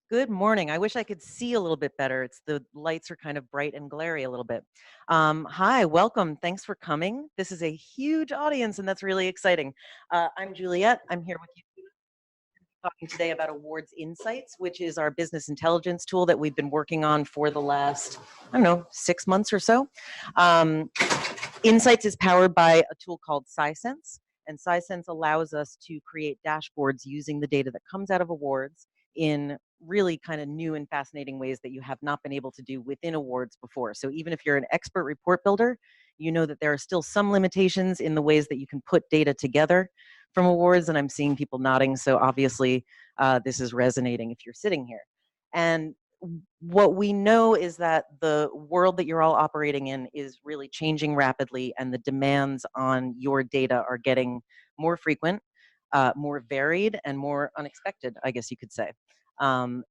Good morning. I wish I could see a little bit better. It's the lights are kind of bright and glary a little bit. Hi, welcome. Thanks for coming. This is a huge audience, and that's really exciting. I'm Juliet. I'm here with you talking today about Awards InSights, which is our business intelligence tool that we've been working on for the last, I don't know, 6 months or so. InSights is powered by a tool called Sisense, and Sisense allows us to create dashboards using the data that comes out of awards in really kind of new and fascinating ways that you have not been able to do within awards before. So even if you're an expert report builder, you know that there are still some limitations in the ways that you can put data together from awards, and I'm seeing people nodding, so obviously this is resonating if you're sitting here. And what we know is that the world that you're all operating in is really changing rapidly, and the demands on your data are getting more frequent, more varied, and more unexpected, I guess you could say.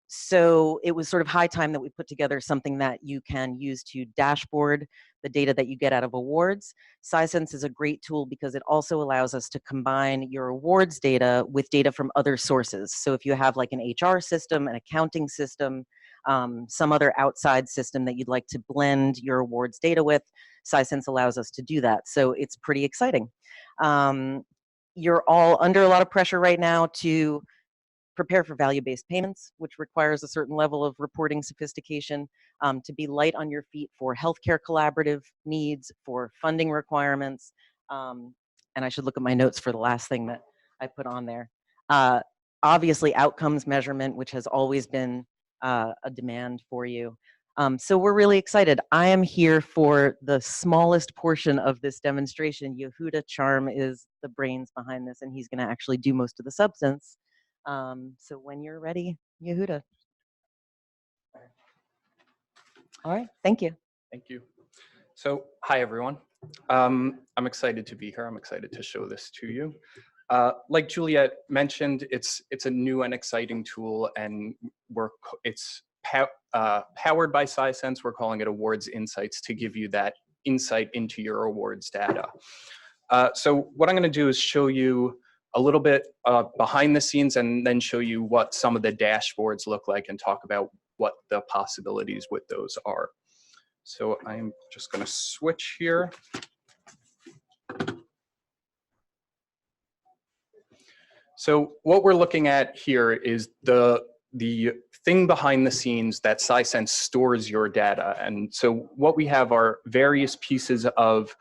So it was sort of high time that we put together something that you can use to dashboard the data that you get out of awards. Sisense is a great tool because it also allows us to combine your awards data with data from other sources. So if you have like an HR system, an accounting system, some other outside system that you'd like to blend your awards data with, Sisense allows us to do that. So it's pretty exciting. You're all under a lot of pressure right now to prepare for value-based payments, which requires a certain level of reporting sophistication, to be light on your feet for healthcare collaborative needs, for funding requirements, and I should look at my notes for the last thing that I put on there. Obviously, outcomes measurement, which has always been a demand for you. So we're really excited. I am here for the smallest portion of this demonstration. Yehuda Charm is the brains behind this, and he's going to actually do most of the substance. So when you're ready, Yehuda. All right, thank you. Thank you. So, hi everyone. I'm excited to be here. I'm excited to show this to you. Like Juliet mentioned, it's a new and exciting tool, and it's powered by Sisense. We're calling it Awards InSights to give you that insight into your awards data. So what I'm going to do is show you a little bit behind the scenes, and then show you what some of the dashboards look like and talk about what the possibilities with those are. So I'm just going to switch here. So what we're looking at here is the thing behind the scenes that Sisense stores your data. And so what we have are various pieces of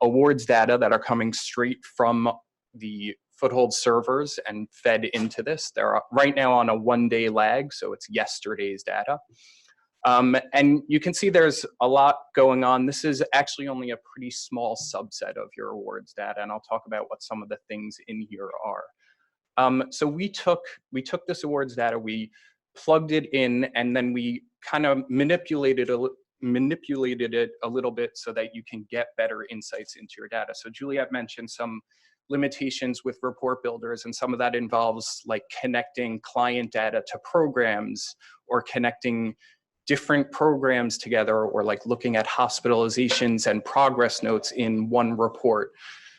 awards data that are coming straight from the Foothold servers and fed into this. They're right now on a 1-day lag, so it's yesterday's data. And you can see there's a lot going on. This is actually only a pretty small subset of your awards data, and I'll talk about what some of the things in here are. So we took this awards data, we plugged it in, and then we kind of manipulated it a little bit so that you can get better insights into your data. So Juliet mentioned some limitations with report builders, and some of that involves like connecting client data to programs, or connecting different programs together, or like looking at hospitalizations and progress notes in one report.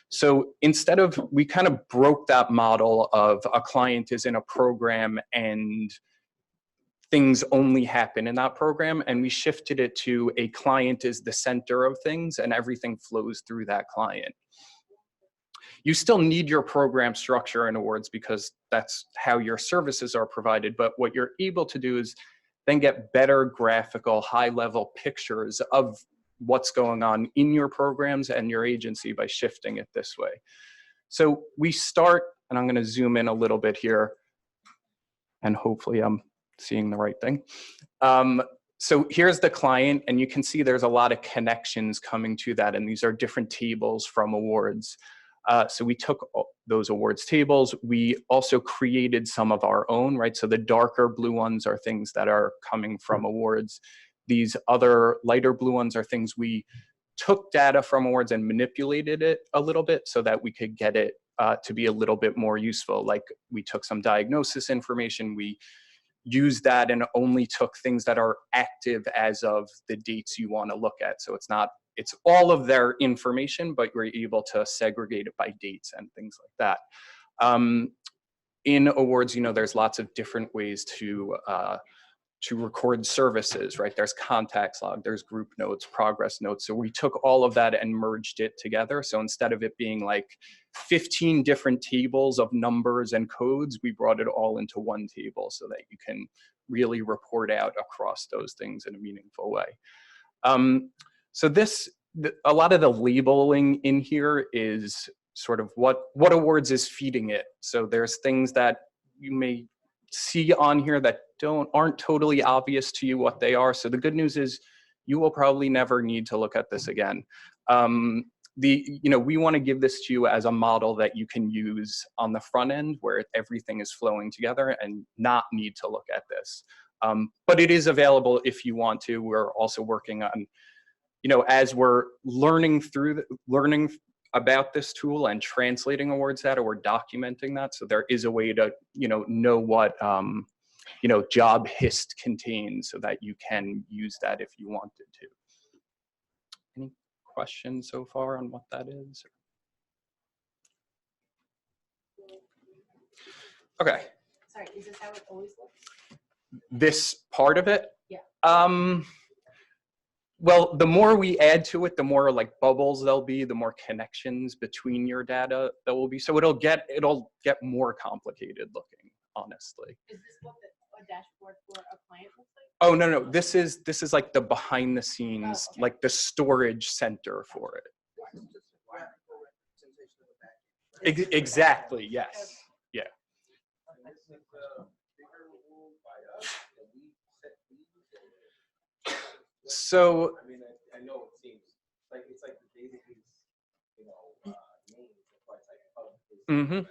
So instead of, we kind of broke that model of a client is in a program and things only happen in that program, and we shifted it to a client is the center of things and everything flows through that client. You still need your program structure in awards because that's how your services are provided, but what you're able to do is then get better graphical, high-level pictures of what's going on in your programs and your agency by shifting it this way. So we start, and I'm going to zoom in a little bit here, and hopefully I'm seeing the right thing. So here's the client, and you can see there's a lot of connections coming to that, and these are different tables from awards. So we took those awards tables. We also created some of our own, right? So the darker blue ones are things that are coming from awards. These other lighter blue ones are things we took data from awards and manipulated it a little bit so that we could get it to be a little bit more useful. Like we took some diagnosis information, we used that and only took things that are active as of the dates you want to look at. So it's all of their information, but you're able to segregate it by dates and things like that. in awards, you know, there's lots of different ways to record services, right? There's contacts log, there's group notes, progress notes. So we took all of that and merged it together. So instead of it being like 15 different tables of numbers and codes, we brought it all into one table so that you can really report out across those things in a meaningful way. So a lot of the labeling in here is sort of what awards is feeding it. So there's things that you may see on here that aren't totally obvious to you what they are. So the good news is you will probably never need to look at this again. We want to give this to you as a model that you can use on the front end where everything is flowing together and not need to look at this. But it is available if you want to. We're also working on, you know, as we're learning about this tool and translating awards data, we're documenting that. So there is a way to, know what, job hist contains so that you can use that if you wanted to. Any questions so far on what that is? Okay. Sorry, is this how it always looks? This part of it? Yeah. Well, the more we add to it, the more like bubbles there'll be, the more connections between your data there will be. So it'll get more complicated looking, honestly. Is this what a dashboard for a client looks like? Oh, no. This is like the behind the scenes, okay. like the storage center for it. Exactly, yes. Yeah. So, I mean, I know it seems like it's like the database, names. That's why it's like,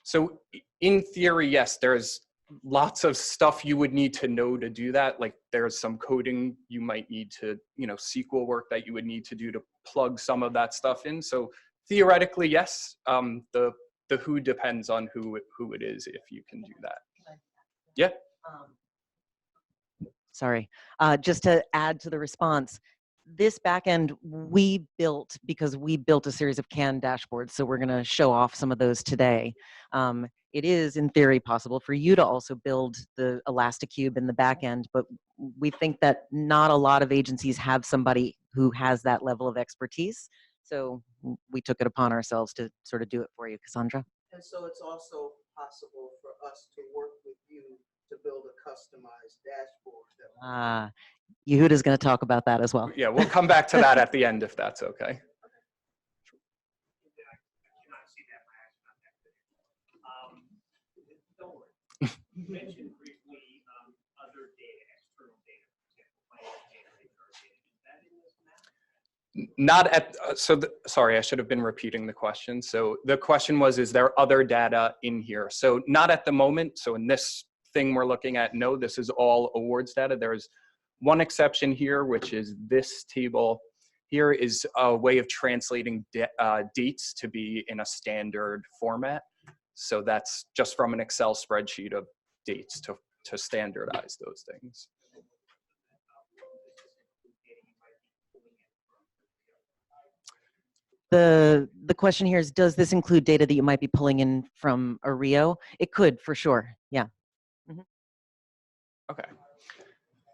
So in theory, yes, there's lots of stuff you would need to know to do that. Like there's some coding you might need to, SQL work that you would need to do to plug some of that stuff in. So theoretically, yes, the who depends on who it is if you can do that. Yeah. Sorry, just to add to the response, this backend we built because we built a series of canned dashboards. So we're going to show off some of those today. It is, in theory, possible for you to also build the Elasticube in the backend, but we think that not a lot of agencies have somebody who has that level of expertise. So we took it upon ourselves to sort of do it for you, Cassandra. And so it's also possible for us to work with you to build a customized dashboard. Yehuda's going to talk about that as well. Yeah, we'll come back to that at the end if that's okay. You mentioned briefly other data, external data, for example, Not at, sorry, I should have been repeating the question. So the question was, is there other data in here? So not at the moment. So in this thing we're looking at, no, this is all awards data. There's one exception here, which is this table here is a way of translating dates to be in a standard format. So that's just from an Excel spreadsheet of dates to standardize those things. The question here is, does this include data that you might be pulling in from a Rio? It could, for sure, yeah. Okay.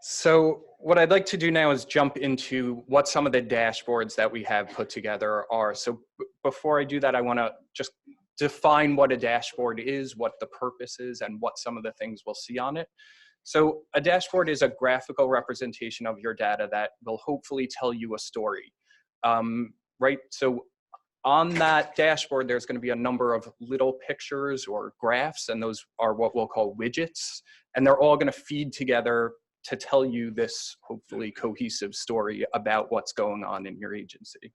So what I'd like to do now is jump into what some of the dashboards that we have put together are. So before I do that, I want to just define what a dashboard is, what the purpose is, and what some of the things we'll see on it. So a dashboard is a graphical representation of your data that will hopefully tell you a story, right? So on that dashboard, there's going to be a number of little pictures or graphs, and those are what we'll call widgets. And they're all going to feed together to tell you this hopefully cohesive story about what's going on in your agency.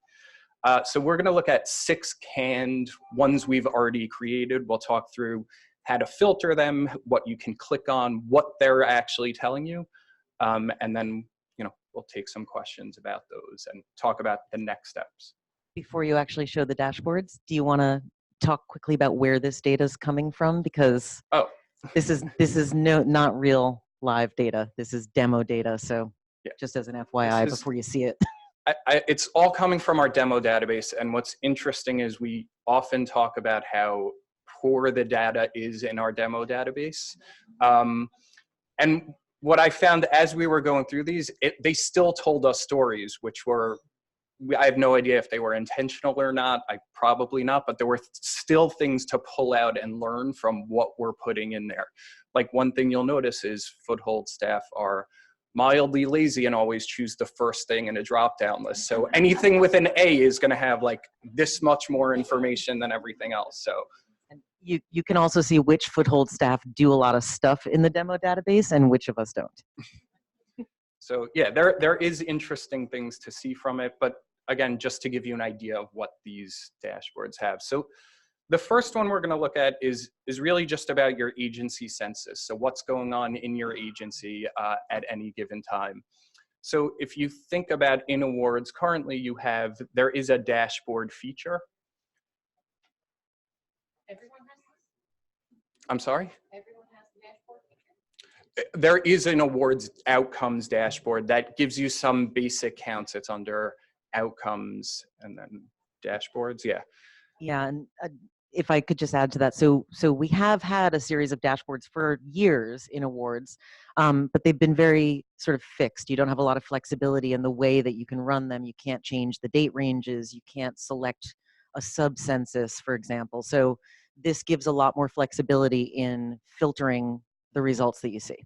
So we're going to look at 6 canned ones we've already created. We'll talk through how to filter them, what you can click on, what they're actually telling you. And then, we'll take some questions about those and talk about the next steps. Before you actually show the dashboards, do you want to talk quickly about where this data is coming from? Because this is not real live data. This is demo data. So yeah, just as an FYI before you see it. It's all coming from our demo database. And what's interesting is we often talk about how core of the data is in our demo database. And what I found as we were going through these, they still told us stories, which were, I have no idea if they were intentional or not. Probably not, but there were still things to pull out and learn from what we're putting in there. Like one thing you'll notice is foothold staff are mildly lazy and always choose the first thing in a drop-down list. So anything with an A is going to have like this much more information than everything else. So And you can also see which foothold staff do a lot of stuff in the demo database and which of us don't. So yeah, there is interesting things to see from it, but again, just to give you an idea of what these dashboards have. So the first one we're going to look at is really just about your agency census. So what's going on in your agency at any given time. So if you think about in awards, currently there is a dashboard feature. Everyone has this? I'm sorry? Everyone has the dashboard feature? There is an awards outcomes dashboard that gives you some basic counts. It's under outcomes and then dashboards. Yeah. Yeah, and if I could just add to that, so we have had a series of dashboards for years in awards, but they've been very sort of fixed. You don't have a lot of flexibility in the way that you can run them. You can't change the date ranges. You can't select a sub-census, for example. So this gives a lot more flexibility in filtering the results that you see.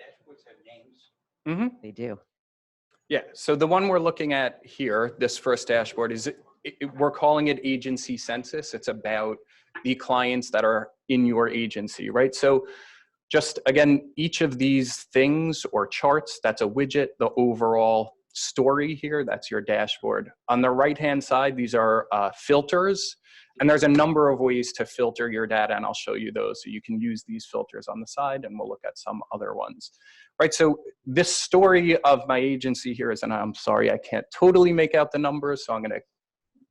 Dashboards have names. Mm-hmm. They do. Yeah, so the one we're looking at here, this first dashboard, we're calling it agency census. It's about the clients that are in your agency, right? So just again, each of these things or charts, that's a widget. The overall story here, that's your dashboard. On the right-hand side, these are filters. And there's a number of ways to filter your data, and I'll show you those. So you can use these filters on the side, and we'll look at some other ones. Right, so this story of my agency here is, and I'm sorry, I can't totally make out the numbers, so I'm gonna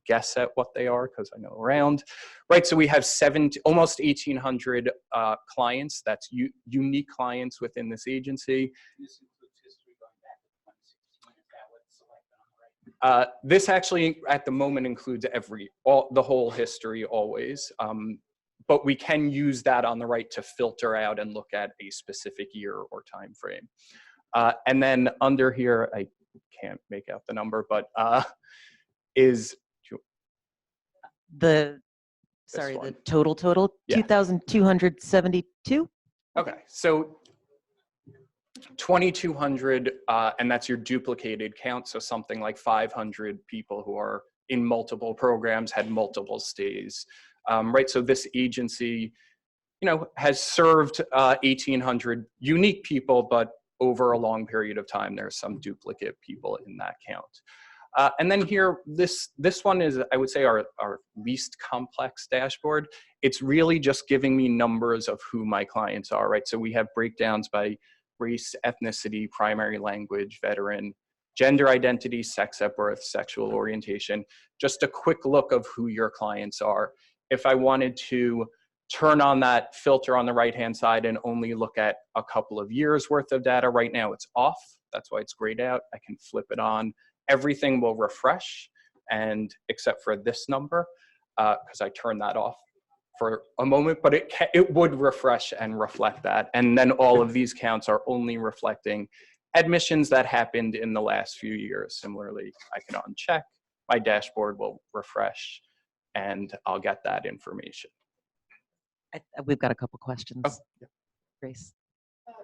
guess at what they are because I know around. Right, so we have almost 1,800 clients. That's unique clients within this agency. This includes history going back to 2016. Is that what's selected on the right? This actually, at the moment, includes the whole history always. But we can use that on the right to filter out and look at a specific year or time frame. And then under here, I can't make out the number, but is The one. total Yeah. 2,272. Okay, so 2,200, and that's your duplicated count. So something like 500 people who are in multiple programs had multiple stays. Right, so this agency, has served 1,800 unique people, but over a long period of time, there's some duplicate people in that count. And then here, this one is, I would say, our least complex dashboard. It's really just giving me numbers of who my clients are, right? So we have breakdowns by race, ethnicity, primary language, veteran, gender identity, sex at birth, sexual orientation. Just a quick look of who your clients are. If I wanted to turn on that filter on the right-hand side and only look at a couple of years worth of data, right now it's off. That's why it's grayed out. I can flip it on. Everything will refresh, and except for this number, because I turned that off for a moment, but it would refresh and reflect that. And then all of these counts are only reflecting admissions that happened in the last few years. Similarly, I can uncheck, my dashboard will refresh, and I'll get that information. We've got a couple questions. Oh, yeah. Grace.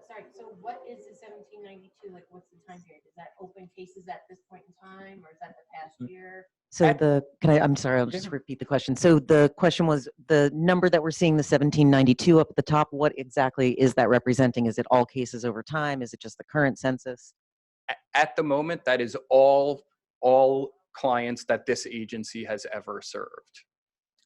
Sorry, so what is the 1792? Like, what's the time period? Is that open cases at this point in time, or is that the past year? So I'm sorry, I'll just repeat the question. So the question was the number that we're seeing, the 1792 up at the top, what exactly is that representing? Is it all cases over time? Is it just the current census? At the moment, that is all clients that this agency has ever served.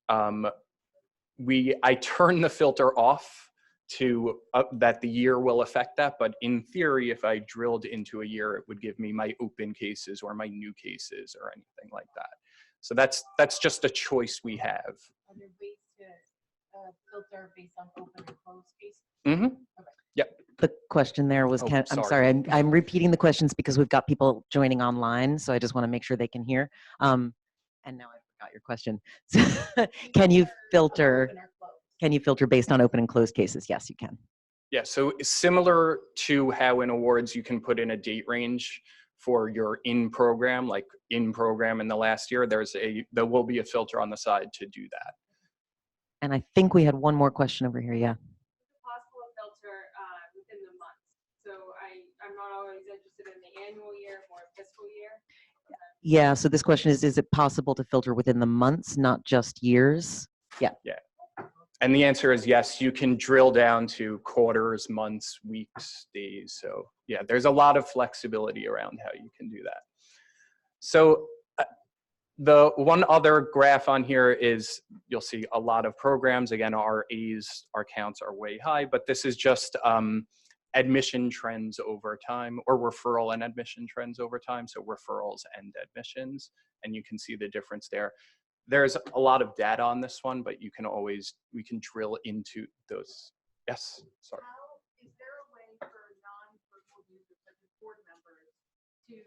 I turn the filter off to that the year will affect that, but in theory, if I drilled into a year, it would give me my open cases or my new cases or anything like that. So that's just a choice we have. Are there ways to filter based on open and closed cases? Mm-hmm. Okay. Yep. The question there was, I'm sorry, I'm repeating the questions because we've got people joining online, so I just want to make sure they can hear. And now I Got your question. Can you filter? Can you filter based on open and closed cases? Yes, you can. Yeah, so similar to how in awards you can put in a date range for your in-program, like in-program in the last year, there will be a filter on the side to do that. And I think we had one more question over here. Yeah. Possible filter within the month. So I'm not always interested in the annual year, more fiscal year. Yeah. So this question is it possible to filter within the months, not just years? Yeah. Yeah. And the answer is yes, you can drill down to quarters, months, weeks, days. So yeah, there's a lot of flexibility around how you can do that. So the one other graph on here is you'll see a lot of programs. Again, our A's, our counts are way high, but this is just admission trends over time, or referral and admission trends over time. So referrals and admissions, and you can see the difference there. There's a lot of data on this one, but we can drill into those. Yes, sorry. How, is there a way for non-virtual users such as board members to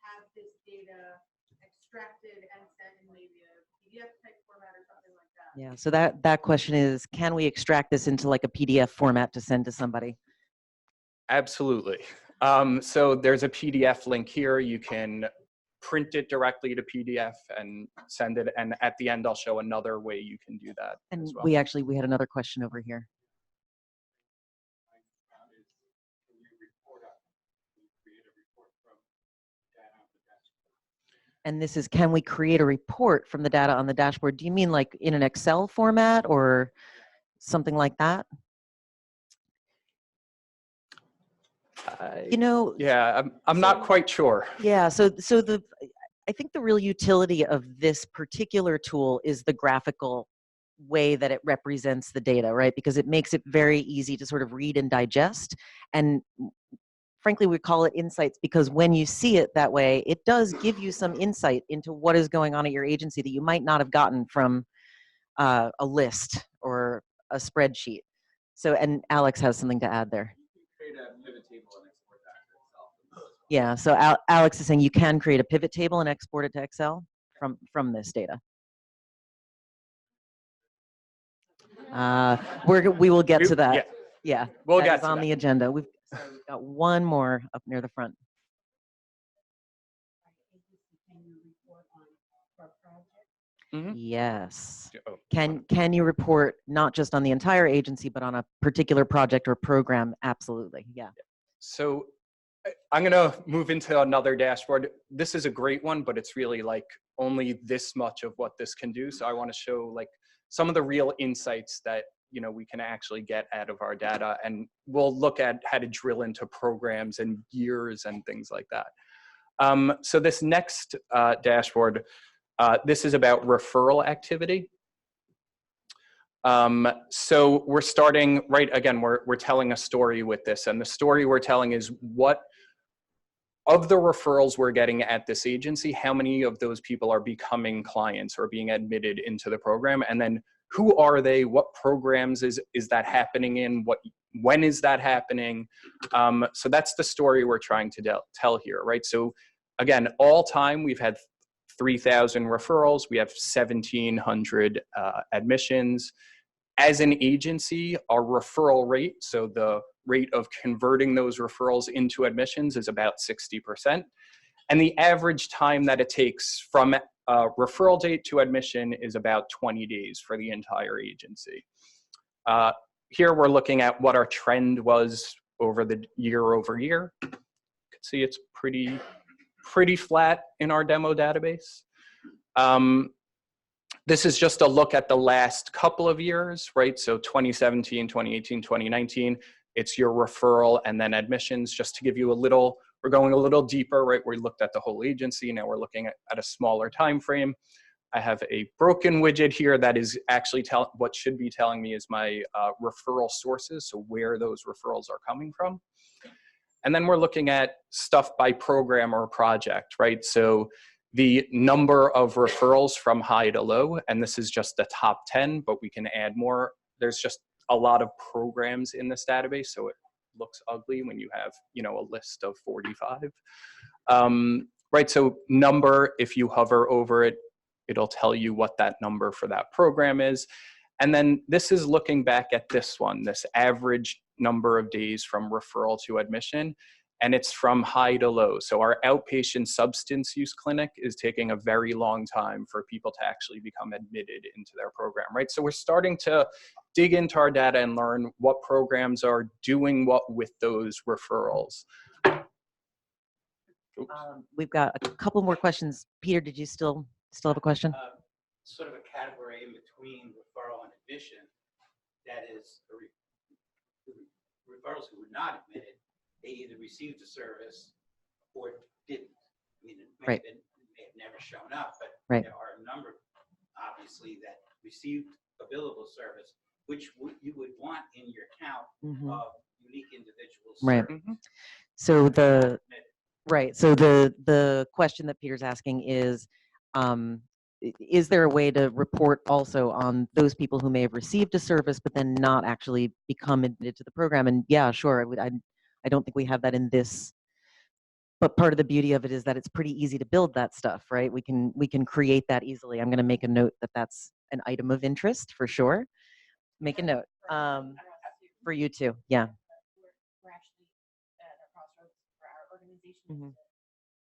have this data extracted and sent in maybe a PDF type format or something like that? Yeah. So that question is, can we extract this into like a PDF format to send to somebody? Absolutely. So there's a PDF link here. You can print it directly to PDF and send it. And at the end, I'll show another way you can do that And as well. we had another question over here. And this is, can we create a report from the data on the dashboard? Do you mean like in an Excel format or something like that? You know, yeah, I'm not quite sure. yeah. So I think the real utility of this particular tool is the graphical way that it represents the data, right? Because it makes it very easy to sort of read and digest. And frankly, we call it InSights because when you see it that way, it does give you some insight into what is going on at your agency that you might not have gotten from a list or a spreadsheet. So, and Alex has something to add there. Create a pivot table and export that to Excel. Yeah, so Alex is saying you can create a pivot table and export it to Excel from this data. We will get to that. Yeah, Yeah, we'll that get is to on that. the agenda. We've got one more up near the front. Mhm. Yes. Oh, Can you report not just on the entire agency, but on a particular project or program? Absolutely. Yeah. So I'm going to move into another dashboard. This is a great one, but it's really like only this much of what this can do. So I want to show like some of the real insights that we can actually get out of our data, and we'll look at how to drill into programs and years and things like that. So this next dashboard, this is about referral activity. So we're starting, right, again, we're telling a story with this, and the story we're telling is what of the referrals we're getting at this agency, how many of those people are becoming clients or being admitted into the program, and then who are they, what programs is that happening in, when is that happening? So that's the story we're trying to tell here, right? So again, all time we've had 3,000 referrals, we have 1,700 admissions. As an agency, our referral rate, so the rate of converting those referrals into admissions, is about 60%. And the average time that it takes from referral date to admission is about 20 days for the entire agency. Here we're looking at what our trend was over the year over year. You can see it's pretty flat in our demo database. This is just a look at the last couple of years, right? So 2017, 2018, 2019, it's your referral and then admissions, just to give you we're going a little deeper, right? We looked at the whole agency, now we're looking at a smaller time frame. I have a broken widget here that is actually what should be telling me is my referral sources, so where those referrals are coming from. And then we're looking at stuff by program or project, right? So the number of referrals from high to low, and this is just the top 10, but we can add more. There's just a lot of programs in this database, so it looks ugly when you have, a list of 45. Right, so number, if you hover over it, It'll tell you what that number for that program is. And then this is looking back at this one, this average number of days from referral to admission, and it's from high to low. So our outpatient substance use clinic is taking a very long time for people to actually become admitted into their program, right? So we're starting to dig into our data and learn what programs are doing what with those referrals. We've got a couple more questions. Peter, did you still have a question? Sort of a category in between referral and admission, that is the referrals who were not admitted, they either received the service or didn't. I mean, it may, Right. it may have never shown up, but Right. there are a number, obviously, that received a billable service, which you would want in your count Mhm. of unique individuals. Right. served. So They're not admitted. right. So the question that Peter's asking is, is there a way to report also on those people who may have received a service but then not actually become admitted to the program? And yeah, sure. I don't think we have that in this. But part of the beauty of it is that it's pretty easy to build that stuff, right? We can create that easily. I'm going to make a note that that's an item of interest for sure. Make a note for you too. Yeah. We're actually at a crossroads for our organization. Mhm.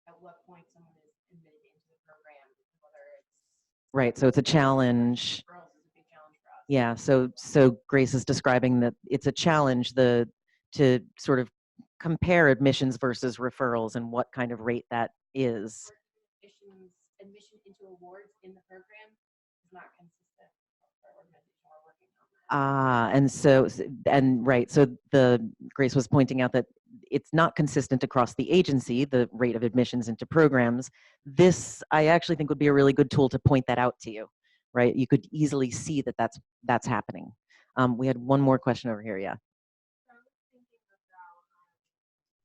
At what point someone is admitted into the program, whether it's Right. So it's a challenge. referrals is a big challenge for us. Yeah. So Grace is describing that it's a challenge to sort of compare admissions versus referrals and what kind of rate that is. Admission into awards in the program is not consistent with our organization. We're working on that. Right. So Grace was pointing out that it's not consistent across the agency, the rate of admissions into programs. This, I actually think, would be a really good tool to point that out to you, right? You could easily see that that's happening. We had one more question over here. Yeah. So I was thinking about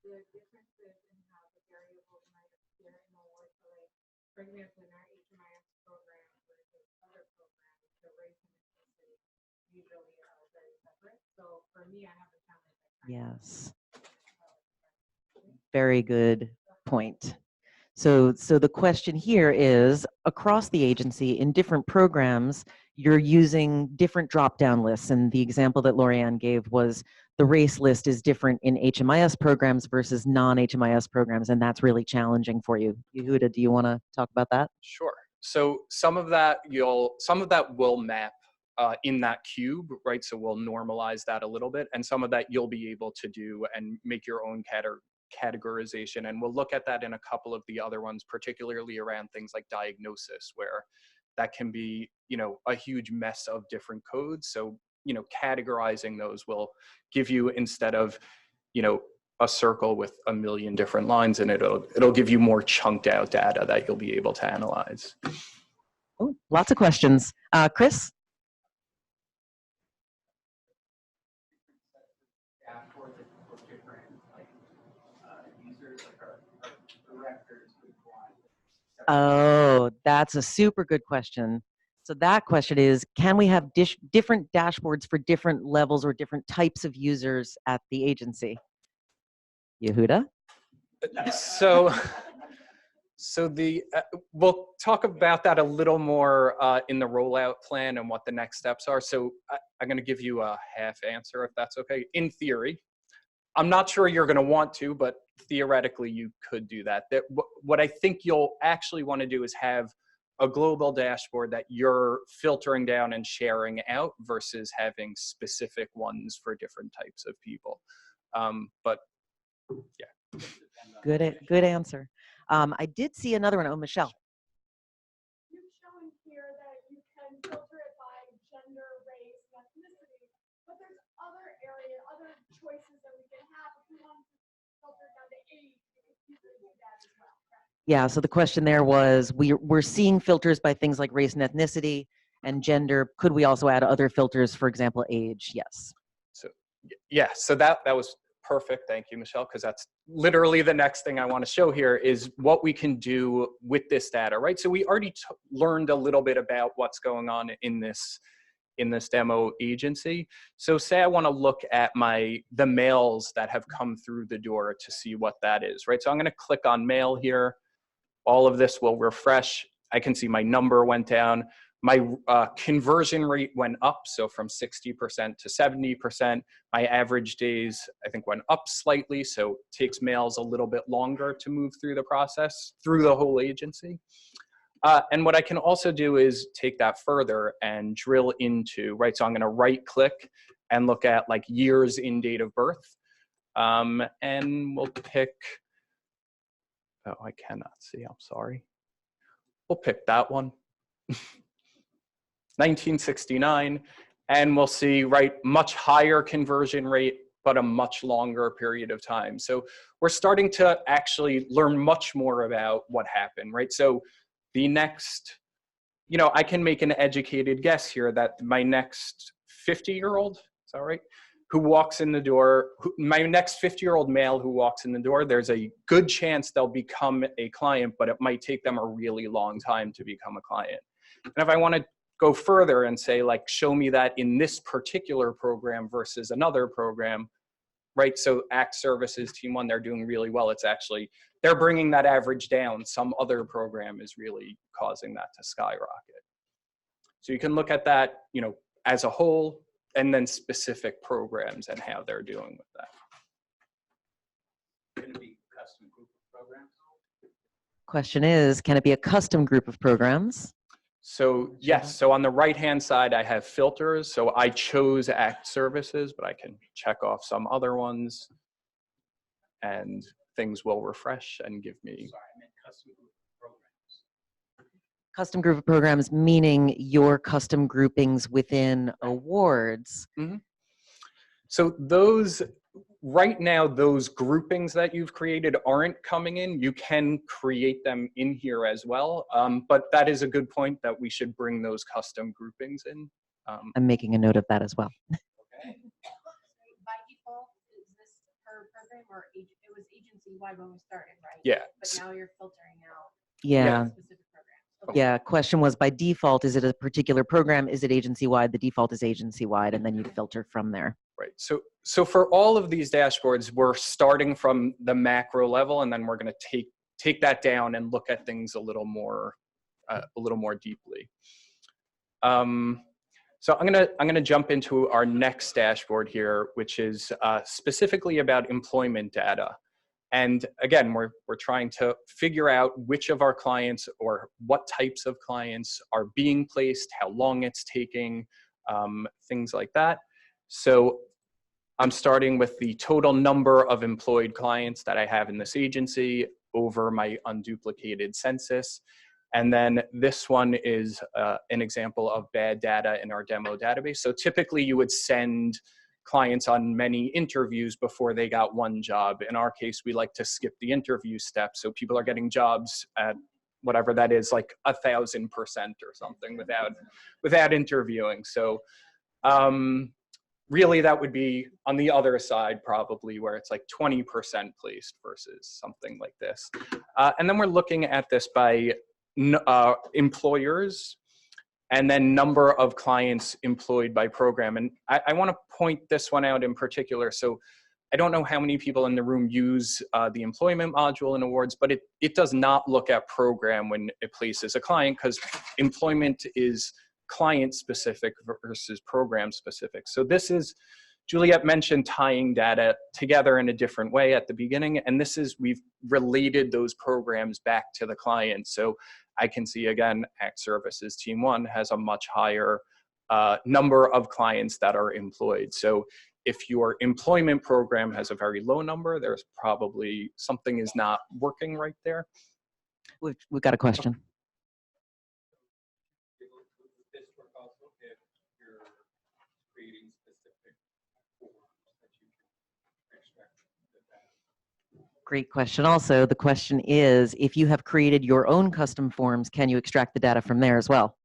the differences in how the variables might appear in the work. So like, for example, in our HMIS program versus other programs, the race and ethnicity usually are very separate. So for me, I have a challenge. Yes. Very good point. So the question here is, across the agency, in different programs, you're using different drop-down lists. And the example that Lorianne gave was the race list is different in HMIS programs versus non-HMIS programs, and that's really challenging for you. Yehuda, do you want to talk about that? Sure. So some of that will map in that cube, right? So we'll normalize that a little bit, and some of that you'll be able to do and make your own categorization. And we'll look at that in a couple of the other ones, particularly around things like diagnosis, where that can be, a huge mess of different codes. So, categorizing those will give you, instead of, a circle with a million different lines in it, it'll give you more chunked out data that you'll be able to analyze. Oh, lots of questions. Chris? Oh, that's a super good question. So that question is, can we have different dashboards for different levels or different types of users at the agency? Yehuda? So we'll talk about that a little more in the rollout plan and what the next steps are. So I'm going to give you a half answer, if that's okay. In theory, I'm not sure you're going to want to, but theoretically you could do that. What I think you'll actually want to do is have a global dashboard that you're filtering down and sharing out versus having specific ones for different types of people. But yeah. Good answer. I did see another one. Oh, Michelle. You've shown here that you can filter it by gender, race, and ethnicity, but there's other choices that we can have. If we want to filter it down to age, we could easily do that as well. Right? Yeah, so the question there was, we're seeing filters by things like race and ethnicity and gender. Could we also add other filters, for example, age? Yes. So yeah, so that was perfect. Thank you, Michelle, because that's literally the next thing I want to show here is what we can do with this data, right? So we already learned a little bit about what's going on in this demo agency. So say I want to look at the mails that have come through the door to see what that is, right? So I'm going to click on mail here. All of this will refresh. I can see my number went down. My conversion rate went up, so from 60% to 70%. My average days, I think, went up slightly, so it takes males a little bit longer to move through the process, through the whole agency. And what I can also do is take that further and drill into, right? So I'm going to right click and look at like years in date of birth. And we'll pick, oh, I cannot see, I'm sorry. We'll pick that one, 1969, and we'll see, right, much higher conversion rate, but a much longer period of time. So we're starting to actually learn much more about what happened, right? So the next, you know, I can make an educated guess here that my next 50-year-old, is that right? Who walks in the door, my next 50-year-old male who walks in the door, there's a good chance they'll become a client, but it might take them a really long time to become a client. And if I want to go further and say, like, show me that in this particular program versus another program, right? So ACT Services, Team 1, they're doing really well. It's actually, they're bringing that average down. Some other program is really causing that to skyrocket. So you can look at that, you know, as a whole, and then specific programs and how they're doing with that. Going to be custom group of programs? Question is, can it be a custom group of programs? So yes, so on the right-hand side, I have filters. So I chose ACT Services, but I can check off some other ones and things will refresh and give me. Sorry, I meant custom group of programs. Custom group of programs, meaning your custom groupings within awards. Mm-hmm. So those, right now, those groupings that you've created aren't coming in. You can create them in here as well. But that is a good point that we should bring those custom groupings in. I'm making a note of that as well. Okay. By default, is this per program or it was agency-wide when we started, right? Yeah. But now you're filtering out Yeah. specific programs. Okay. Yeah. Question was, by default, is it a particular program? Is it agency-wide? The default is agency-wide, and then you filter from there. Right. So for all of these dashboards, we're starting from the macro level, and then we're going to take that down and look at things a little more deeply. So I'm gonna jump into our next dashboard here, which is specifically about employment data. And again, we're trying to figure out which of our clients or what types of clients are being placed, how long it's taking, things like that. So I'm starting with the total number of employed clients that I have in this agency over my unduplicated census. And then this one is an example of bad data in our demo database. So typically you would send clients on many interviews before they got one job. In our case, we like to skip the interview step. So people are getting jobs at whatever that is, like 1,000% or something without interviewing. So really that would be on the other side probably, where it's like 20% placed versus something like this. And then we're looking at this by employers, and then number of clients employed by program. And I want to point this one out in particular. So I don't know how many people in the room use the employment module in awards, but it does not look at program when it places a client, because employment is client specific versus program specific. So this is, Juliet mentioned tying data together in a different way at the beginning, and this is, we've related those programs back to the client. So I can see, again, ACT Services Team 1 has a much higher number of clients that are employed. So if your employment program has a very low number, there's probably something is not working right there. We've got a question. This work also if you're creating specific forms that you can extract the data. Great question. Also, the question is, if you have created your own custom forms, can you extract the data from there as well?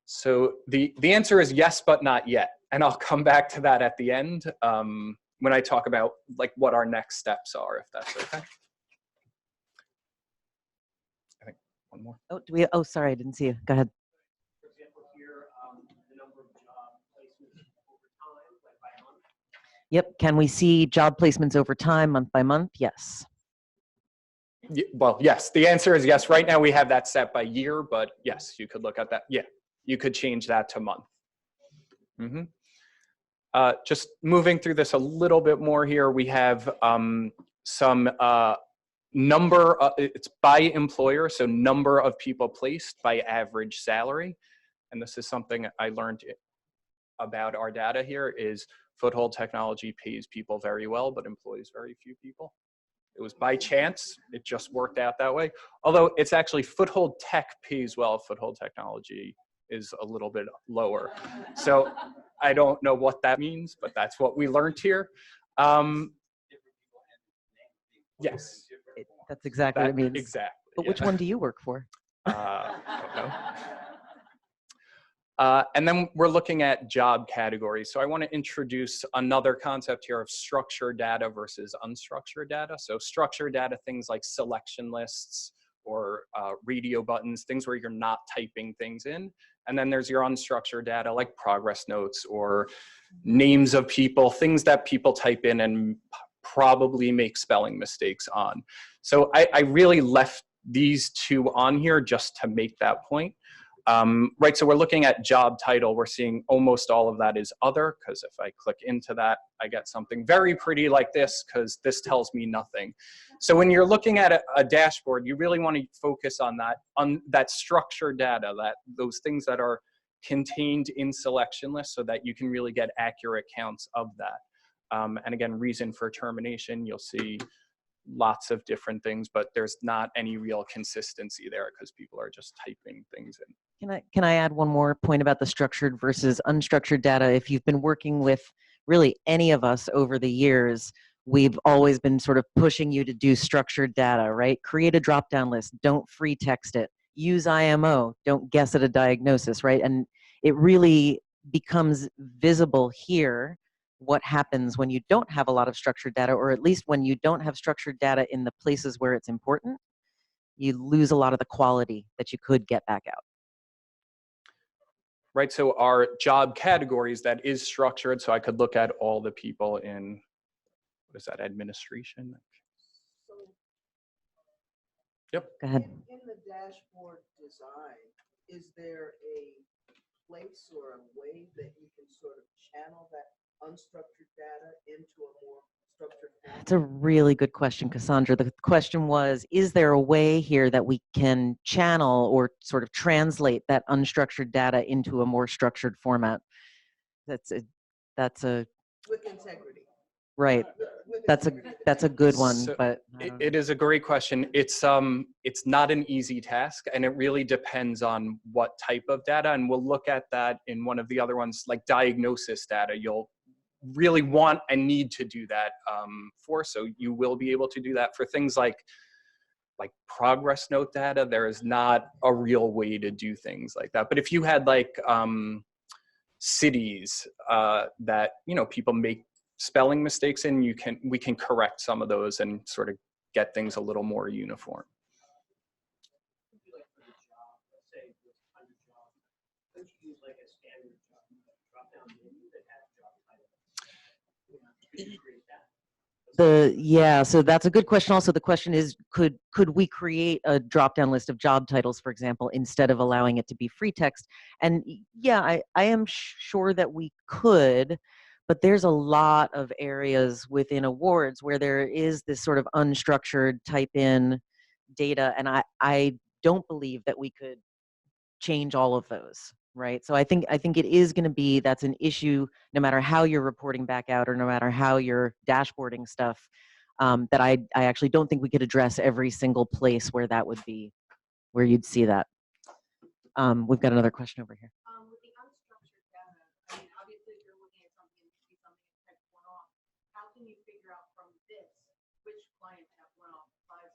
So the answer is yes, but not yet. And I'll come back to that at the end when I talk about like what our next steps are, if that's okay. I think one more. Oh, oh, sorry, I didn't see you. Go ahead. For example, here, the number of job placements over time, like by month. Yep. Can we see job placements over time, month by month? Yes. Well, yes, the answer is yes. Right now we have that set by year, but yes, you could look at that. Yeah, you could change that to month. Just moving through this a little bit more here, we have some number, it's by employer, so number of people placed by average salary. And this is something I learned about our data here is Foothold Technology pays people very well, but employs very few people. It was by chance, it just worked out that way. Although it's actually Foothold Tech pays well, Foothold Technology is a little bit lower. So I don't know what that means, but that's what we learned here. Yes. That's exactly what it means. Exactly. But which one do you work for? I don't know. And then we're looking at job categories. So I want to introduce another concept here of structured data versus unstructured data. So structured data, things like selection lists or radio buttons, things where you're not typing things in. And then there's your unstructured data like progress notes or names of people, things that people type in and probably make spelling mistakes on. So I really left these two on here just to make that point. Right, so we're looking at job title. We're seeing almost all of that is other, because if I click into that, I get something very pretty like this, because this tells me nothing. So when you're looking at a dashboard, you really want to focus on that structured data, those things that are contained in selection lists so that you can really get accurate counts of that. And again, reason for termination, you'll see lots of different things, but there's not any real consistency there because people are just typing things in. Can I add one more point about the structured versus unstructured data? If you've been working with really any of us over the years, we've always been sort of pushing you to do structured data, right? Create a drop-down list, don't free text it. Use IMO, don't guess at a diagnosis, right? And it really becomes visible here what happens when you don't have a lot of structured data, or at least when you don't have structured data in the places where it's important, you lose a lot of the quality that you could get back out. Right, so our job categories, that is structured, so I could look at all the people in, what is that, administration? Yep. Go ahead. In the dashboard design, is there a place or a way that you can sort of channel that unstructured data into a more structured format? That's a really good question, Cassandra. The question was, is there a way here that we can channel or sort of translate that unstructured data into a more structured format? That's a With integrity. right. With That's a good one, So but it is a great question. It's not an easy task, and it really depends on what type of data. And we'll look at that in one of the other ones, like diagnosis data. You'll really want and need to do that for, so you will be able to do that for things like progress note data. There is not a real way to do things like that. But if you had like cities that people make spelling mistakes in, we can correct some of those and sort of get things a little more uniform. So that's a good question. Also, the question is, could we create a drop-down list of job titles, for example, instead of allowing it to be free text? And yeah, I am sure that we could, but there's a lot of areas within awards where there is this sort of unstructured type in data, and I don't believe that we could change all of those, right? So I think it is going to be, that's an issue no matter how you're reporting back out or no matter how you're dashboarding stuff, that I actually don't think we could address every single place where that would be, where you'd see that. We've got another question over here. With the unstructured data, I mean, obviously if you're looking at something and you see something and type one off, how can you figure out from this which clients have one off five?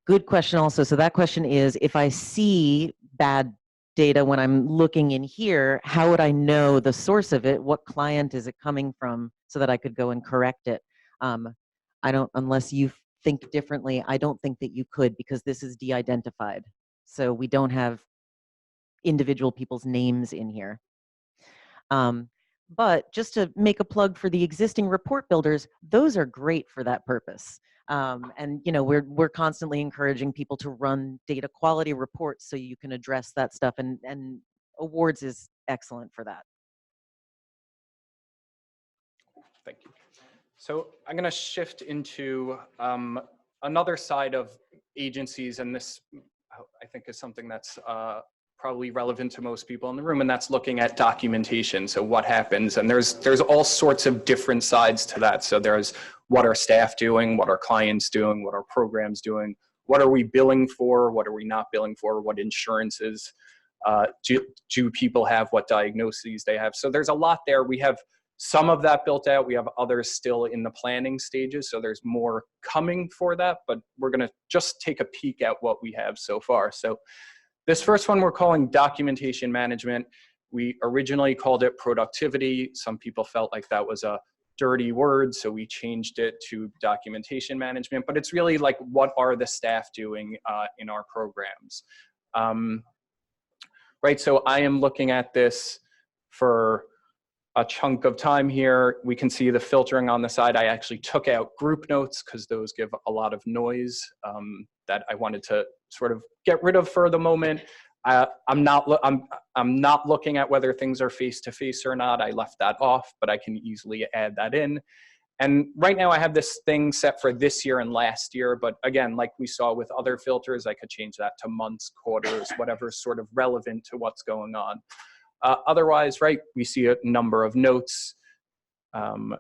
Good question also. So that question is, if I see bad data when I'm looking in here, how would I know the source of it? What client is it coming from so that I could go and correct it? I don't, unless you think differently, I don't think that you could, because this is de-identified. So we don't have individual people's names in here. But just to make a plug for the existing report builders, those are great for that purpose. And you know, we're constantly encouraging people to run data quality reports so you can address that stuff, and awards is excellent for that. Thank you. So I'm going to shift into another side of agencies, and this I think is something that's probably relevant to most people in the room, and that's looking at documentation. So what happens, and there's all sorts of different sides to that. So there's what are staff doing, what are clients doing, what are programs doing, what are we billing for, what are we not billing for, what insurances do people have, what diagnoses they have. So there's a lot there. We have some of that built out. We have others still in the planning stages, so there's more coming for that, but we're going to just take a peek at what we have so far. So this first one we're calling documentation management. We originally called it productivity. Some people felt like that was a dirty word, so we changed it to documentation management, but it's really like, what are the staff doing in our programs? Right, so I am looking at this for a chunk of time here. We can see the filtering on the side. I actually took out group notes because those give a lot of noise that I wanted to sort of get rid of for the moment. I'm not looking at whether things are face-to-face or not. I left that off, but I can easily add that in. And right now I have this thing set for this year and last year, but again, like we saw with other filters, I could change that to months, quarters, whatever's sort of relevant to what's going on. Otherwise, right, we see a number of notes. The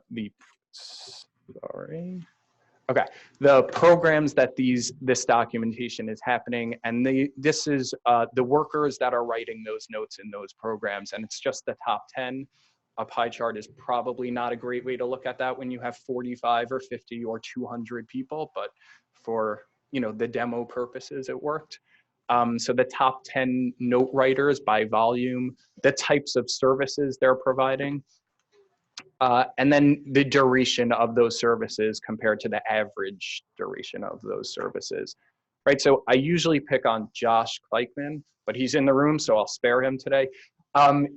programs that this documentation is happening, and this is the workers that are writing those notes in those programs, and it's just the top 10. A pie chart is probably not a great way to look at that when you have 45 or 50 or 200 people, but for the demo purposes, it worked. So the top 10 note writers by volume, the types of services they're providing, and then the duration of those services compared to the average duration of those services. Right, so I usually pick on Josh Kleichman, but he's in the room, so I'll spare him today.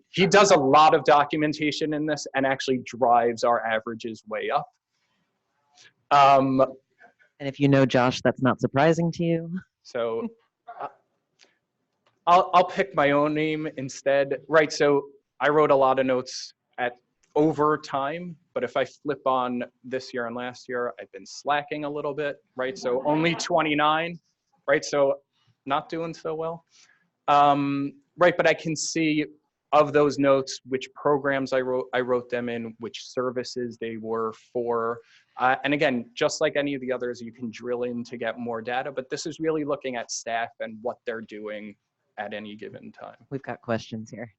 He does a lot of documentation in this and actually drives our averages way up. And if you know Josh, that's not surprising to you. So I'll pick my own name instead. Right, so I wrote a lot of notes over time, but if I flip on this year and last year, I've been slacking a little bit, right? So only 29, right? So not doing so well. Right, but I can see of those notes which programs I wrote them in, which services they were for. And again, just like any of the others, you can drill in to get more data, but this is really looking at staff and what they're doing at any given time. We've got questions here.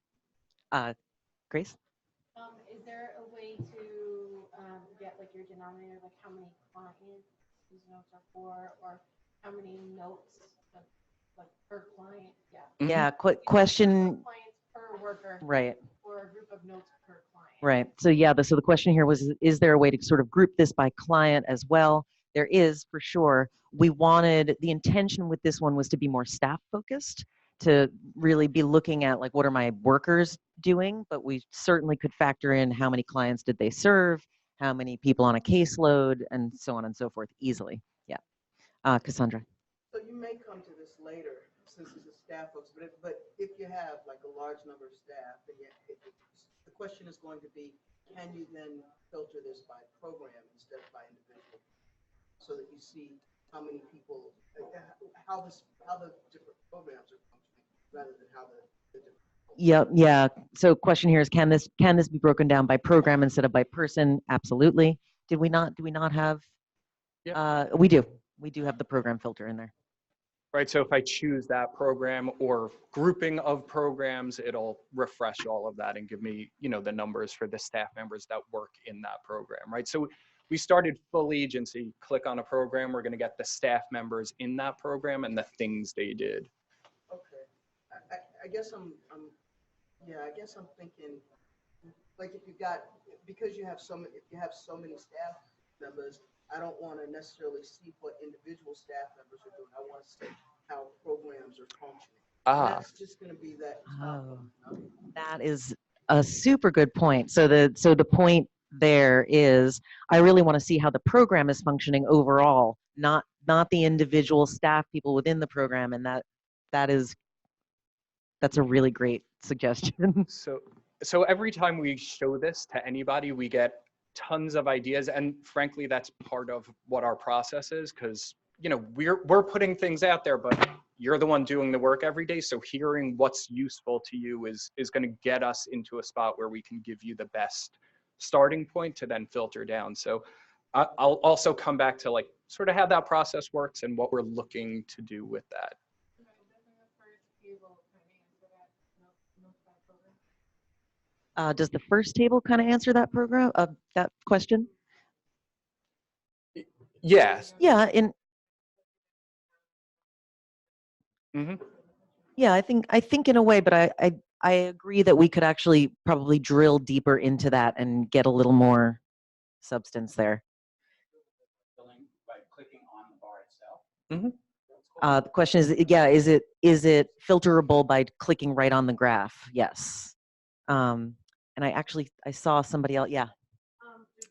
Grace? Is there a way to get like your denominator, like how many clients these notes are for, or how many notes like per client? Yeah. Yeah. Question. Clients per worker. Right. Or a group of notes per client. Right. So yeah. So the question here was: is there a way to sort of group this by client as well? There is, for sure. The intention with this one was to be more staff focused, to really be looking at like, what are my workers doing, but we certainly could factor in how many clients did they serve, how many people on a caseload, and so on and so forth easily. Yeah. Cassandra. So you may come to this later, since it's a staff folks, but if you have like a large number of staff, then the question is going to be, can you then filter this by program instead of by individual, so that you see how many people, how the different programs are functioning, rather than how the different. Yeah. So question here is, can this be broken down by program instead of by person? Absolutely. Do we not have? Yeah. We do have the program filter in there. Right, so if I choose that program or grouping of programs, it'll refresh all of that and give me, the numbers for the staff members that work in that program, right? So we started full agency. Click on a program, we're going to get the staff members in that program and the things they did. Okay, I guess I'm thinking, like, because you have so many staff members, I don't want to necessarily see what individual staff members are doing. I want to see how programs are functioning. That's just going to be that. That is a super good point. So the point there is I really want to see how the program is functioning overall, not the individual staff people within the program, and that's a really great suggestion. So every time we show this to anybody, we get tons of ideas, and frankly, that's part of what our process is, because we're putting things out there, but you're the one doing the work every day. So hearing what's useful to you is going to get us into a spot where we can give you the best starting point to then filter down. So I'll also come back to like sort of how that process works and what we're looking to do with that. Does the first table kind of answer that that question? Yes. Yeah, Mm-hmm. yeah, I think in a way, but I agree that we could actually probably drill deeper into that and get a little more substance there. By clicking on the bar itself. Mm-hmm. The question is, yeah, is it filterable by clicking right on the graph? Yes. And I saw somebody else. Yeah. Do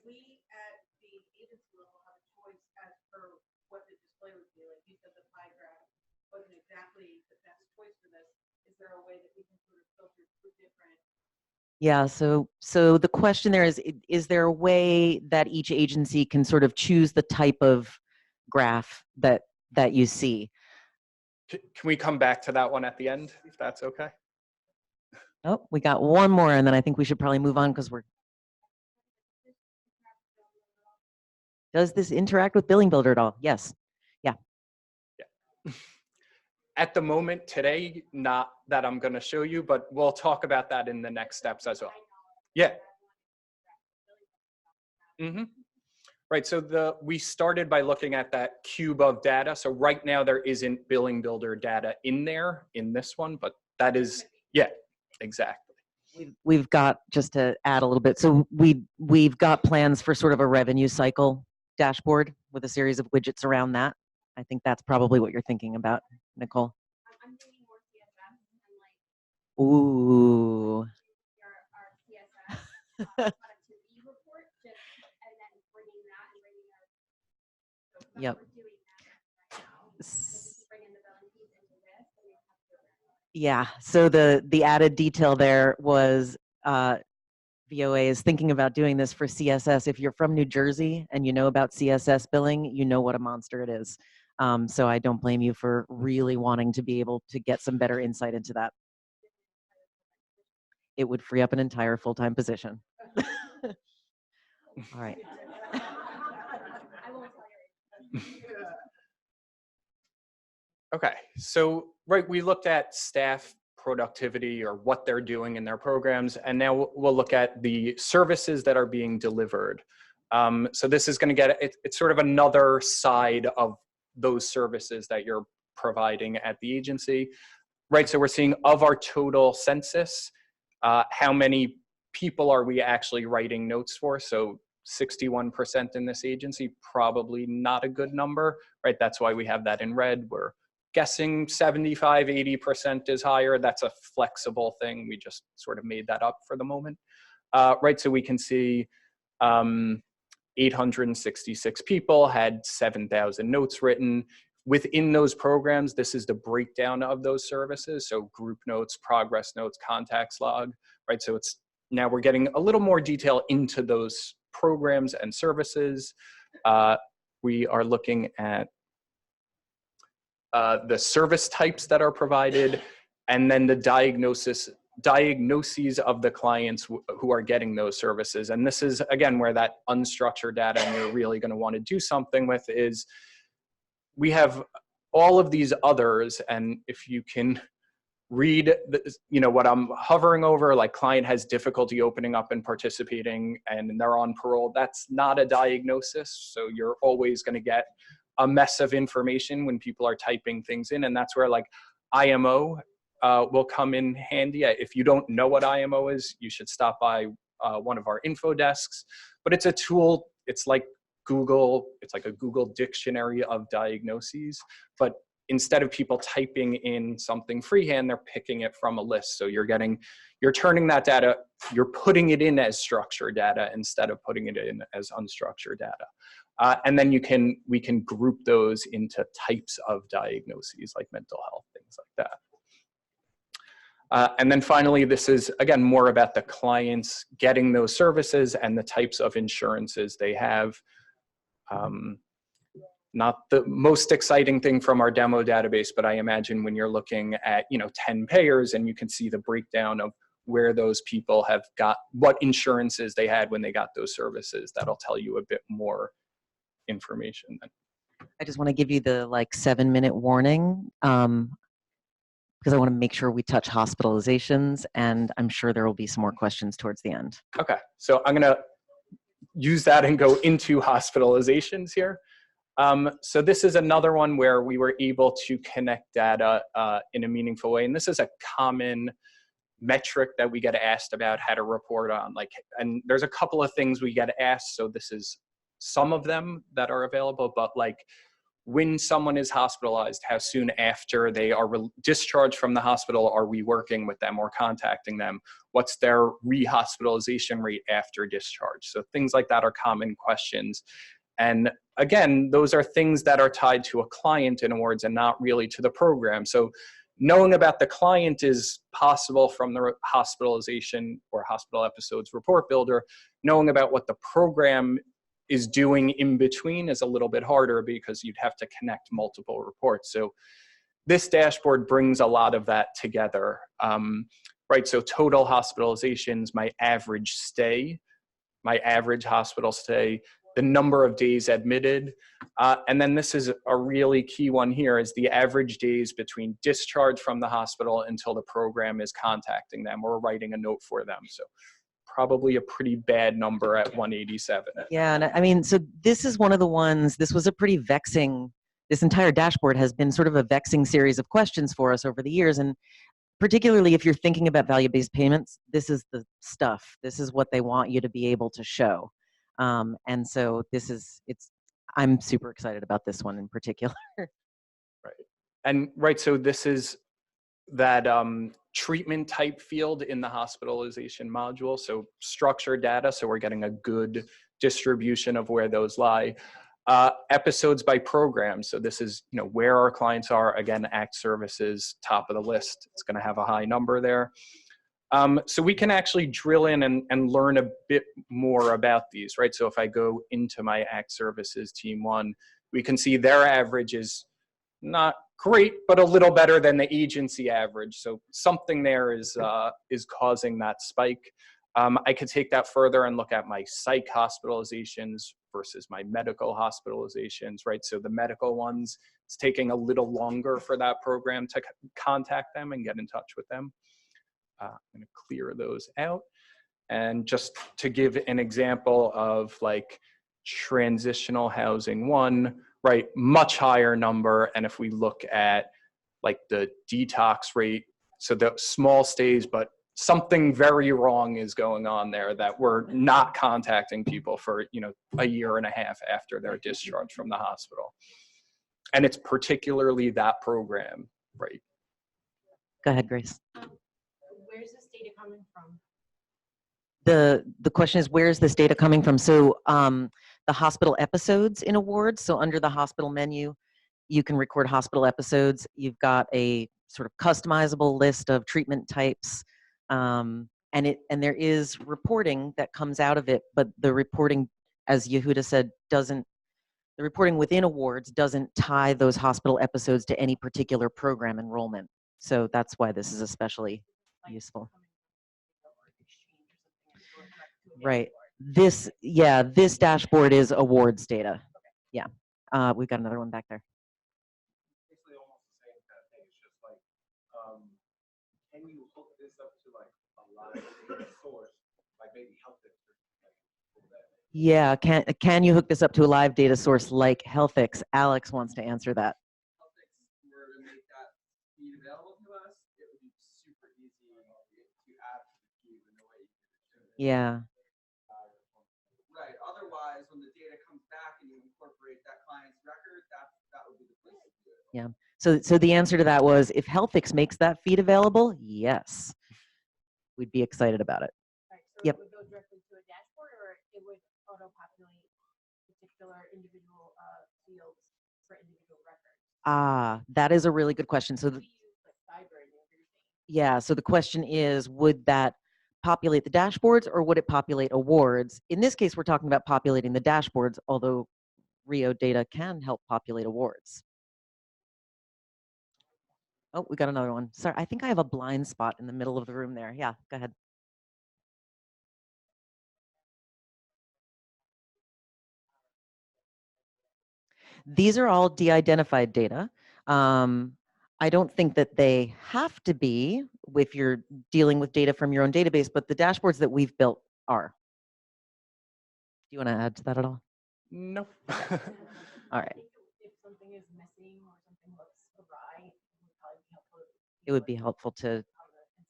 we at the agency level have a choice as per what the display would be? Like you said, the pie graph wasn't exactly the best choice for this. Is there a way that we can sort of filter through different? Yeah. So the question there is there a way that each agency can sort of choose the type of graph that you see? Can we come back to that one at the end, if that's okay? Oh, we got one more, and then I think we should probably move on because does this interact with Billing Builder at all? Yes. Yeah. Yeah. At the moment today, not that I'm going to show you, but we'll talk about that in the next steps as well. Yeah. Mm-hmm. Right, so we started by looking at that cube of data. So right now there isn't Billing Builder data in there in this one, but that is, yeah, exactly. We've got, just to add a little bit, so we've got plans for sort of a revenue cycle dashboard with a series of widgets around that. I think that's probably what you're thinking about, Nicole. I'm thinking more CSS and like Ooh. our CSS productivity report, just and then bringing that and bringing our. So Yep. we're doing that right now. Bring in the billing piece into this, and we have to do it. Yeah. So the added detail there was VOA is thinking about doing this for CSS. If you're from New Jersey and you know about CSS billing, you know what a monster it is. So I don't blame you for really wanting to be able to get some better insight into that. It would free up an entire full-time position. All right. I won't tell you. Okay, so right, we looked at staff productivity or what they're doing in their programs, and now we'll look at the services that are being delivered. So this is going to get, it's sort of another side of those services that you're providing at the agency. Right, so we're seeing of our total census, how many people are we actually writing notes for? So 61% in this agency, probably not a good number, right? That's why we have that in red. We're guessing 75, 80% is higher. That's a flexible thing. We just sort of made that up for the moment. Right, so we can see 866 people had 7,000 notes written. Within those programs, this is the breakdown of those services. So group notes, progress notes, contacts log, right? So it's now we're getting a little more detail into those programs and services. We are looking at the service types that are provided, and then the diagnoses of the clients who are getting those services. And this is, again, where that unstructured data and you're really going to want to do something with is we have all of these others, and if you can read what I'm hovering over, like client has difficulty opening up and participating and they're on parole, that's not a diagnosis. So you're always going to get a mess of information when people are typing things in, and that's where like IMO will come in handy. If you don't know what IMO is, you should stop by one of our info desks. But it's a tool, it's like Google, it's like a Google dictionary of diagnoses, but instead of people typing in something freehand, they're picking it from a list. So you're turning that data, you're putting it in as structured data instead of putting it in as unstructured data. And then we can group those into types of diagnoses like mental health, things like that. And then finally, this is, again, more about the clients getting those services and the types of insurances they have. Not the most exciting thing from our demo database, but I imagine when you're looking at 10 payers and you can see the breakdown of where those people have got, what insurances they had when they got those services, that'll tell you a bit more information. I just want to give you the 7-minute warning because I want to make sure we touch hospitalizations, and I'm sure there will be some more questions towards the end. Okay, so I'm going to use that and go into hospitalizations here. So this is another one where we were able to connect data in a meaningful way. And this is a common metric that we get asked about how to report on. And there's a couple of things we get asked. So this is some of them that are available, but when someone is hospitalized, how soon after they are discharged from the hospital are we working with them or contacting them? What's their rehospitalization rate after discharge? So things like that are common questions. And again, those are things that are tied to a client in awards and not really to the program. So knowing about the client is possible from the hospitalization or hospital episodes report builder. Knowing about what the program is doing in between is a little bit harder because you'd have to connect multiple reports. So this dashboard brings a lot of that together. Right, so total hospitalizations, my average stay, my average hospital stay, the number of days admitted. And then this is a really key one here, is the average days between discharge from the hospital until the program is contacting them or writing a note for them. So probably a pretty bad number at 187. Yeah, and I mean, so this is one of the ones, this was a pretty vexing, this entire dashboard has been sort of a vexing series of questions for us over the years. And particularly if you're thinking about value-based payments, this is the stuff. This is what they want you to be able to show. And so I'm super excited about this one in particular. Right. And right, so this is that treatment type field in the hospitalization module. So structured data, so we're getting a good distribution of where those lie. Episodes by program. So this is where our clients are. Again, ACT services, top of the list. It's going to have a high number there. So we can actually drill in and learn a bit more about these, right? So if I go into my ACT services team 1, we can see their average is not great, but a little better than the agency average. So something there is causing that spike. I could take that further and look at my psych hospitalizations versus my medical hospitalizations, right? So the medical ones, it's taking a little longer for that program to contact them and get in touch with them. I'm going to clear those out. And just to give an example of transitional housing 1, right, much higher number. And if we look at the detox rate, so the small stays, but something very wrong is going on there that we're not contacting people for a year and a half after their discharge from the hospital. And it's particularly that program, right? Go ahead, Grace. Where's this data coming from? The question is, where is this data coming from? So the hospital episodes in awards, so under the hospital menu, you can record hospital episodes. You've got a sort of customizable list of treatment types, and there is reporting that comes out of it, but the reporting, as Yehuda said, the reporting within awards doesn't tie those hospital episodes to any particular program enrollment. So that's why this is especially useful. Right. This dashboard is awards data. Yeah. We've got another one back there. Basically almost the same kind of thing. It's just can you hook this up to a live data source, maybe HealthFix? Yeah. Can you hook this up to a live data source like HealthFix? Alex wants to answer that. HealthFix were to make that feed available to us, it would be super easy to add to the feed in the way you could. Yeah. Right. Otherwise, when the data comes back and you incorporate that client's record, that would be the place to do it. Yeah. So the answer to that was, if Healthix makes that feed available, yes, we'd be excited about it. Right, so Yep. it would go directly to a dashboard, or it would auto-populate particular individual fields for individual records? That is a really good question. So We use like Cyber and everything. yeah, so the question is, would that populate the dashboards or would it populate awards? In this case, we're talking about populating the dashboards, although Rio data can help populate awards. Oh, we got another one. Sorry, I think I have a blind spot in the middle of the room there. Yeah, go ahead. These are all de-identified data. I don't think that they have to be if you're dealing with data from your own database, but the dashboards that we've built are. Do you want to add to that at all? No. All right. If something is missing or something looks awry, it would probably be helpful. It would be helpful to. And